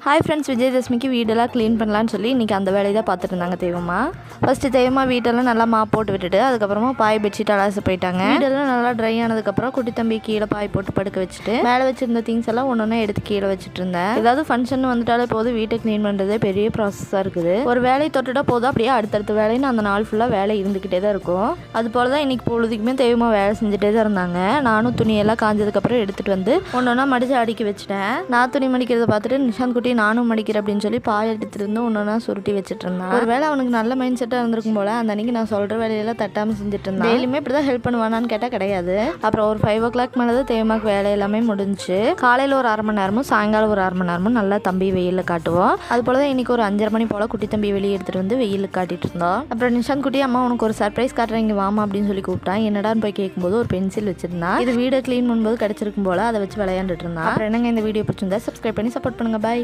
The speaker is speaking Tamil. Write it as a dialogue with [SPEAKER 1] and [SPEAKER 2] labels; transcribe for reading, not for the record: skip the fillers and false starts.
[SPEAKER 1] ஹாய் ஃப்ரெண்ட்ஸ், விஜயதசமிக்கு வீடெல்லாம் க்ளீன் பண்ணலான்னு சொல்லி இன்றைக்கி அந்த வேலையை தான் பார்த்துட்டு இருந்தாங்க தெய்வமா. ஃபஸ்ட்டு தெய்வமா வீட்டெல்லாம் நல்லா மாப் போட்டு விட்டுட்டு அதுக்கப்புறமா பாய் பெட்ஷீட் அலாச போயிட்டாங்க. வீடெல்லாம் நல்லா ட்ரை ஆனதுக்கப்புறம் குட்டி தம்பி கீழே பாய் போட்டு படுக்க வச்சுட்டு மேலே வச்சுருந்த திங்ஸ் எல்லாம் ஒன்று எடுத்து கீழே வச்சுட்டு இருந்தேன். ஏதாவது ஃபங்க்ஷன் வந்துட்டாலே போதும் வீட்டை க்ளீன் பண்ணுறதே பெரிய ப்ராசஸாக இருக்குது. ஒரு வேலையை தொட்டுட்டா போதும் அப்படியே அடுத்தடுத்த வேலைன்னு அந்த நாள் ஃபுல்லாக வேலை இருந்துக்கிட்டே தான் இருக்கும். அது போல் தான் இன்றைக்கி பொழுதுக்குமே தெய்வமா வேலை செஞ்சுட்டே தான் இருந்தாங்க. நானும் துணியெல்லாம் காஞ்சதுக்கப்புறம் எடுத்துகிட்டு வந்து ஒன்றா மடித்து அடுக்கி வச்சுட்டேன். நான் துணி மடிக்கிறத பார்த்துட்டு நிஷாந்த் குட்டி நானும் மடிக்கிறேன் அப்படின்னு சொல்லி பாய் எடுத்துட்டு இருந்து ஒன்றா சுருட்டி வச்சுட்டு இருந்தான். ஒரு வேளை அவனுக்கு நல்ல மைண்ட் செட்டாக இருந்திருக்கும் போல அந்த அன்னைக்கு நான் சொல்கிற வேலையெல்லாம் தட்டாமல் செஞ்சுட்டு இருந்தேன். டெய்லியுமே இப்படி தான் ஹெல்ப் பண்ணுவானான்னு கேட்டால் கிடையாது. அப்புறம் ஒரு 5 o'clock மேலே தான் தேவமாக்கு வேலை எல்லாமே முடிஞ்சு. காலையில் ஒரு 1/2 மணி நேரமும் சாயங்காலம் ஒரு 1/2 மணி நேரமும் நல்லா தம்பி வெயிலில் காட்டுவோம். அது போல தான் இன்றைக்கி ஒரு 5:30 மணி போல் குட்டி தம்பி வெளியே எடுத்துகிட்டு வந்து வெயிலில் காட்டிட்டு இருந்தோம். அப்புறம் நிஷாந்த் குட்டி அம்மா உனக்கு ஒரு சர்ப்ரைஸ் காட்டுறேன் இங்கே வாமா அப்படின்னு சொல்லி கூப்பிட்டான். என்னடான்னு போய் கேட்கும்போது ஒரு பென்சில் வச்சிருந்தான். இது வீடை க்ளீன் பண்ணும்போது கிடச்சிருக்கும் போல அதை வச்சு விளையாண்டுட்டு இருந்தான். அப்புறம் என்னங்க இந்த வீடியோ பிடிச்சிருந்தா சப்ஸ்கிரைப் பண்ணி சப்போர்ட் பண்ணுங்க. பாய்.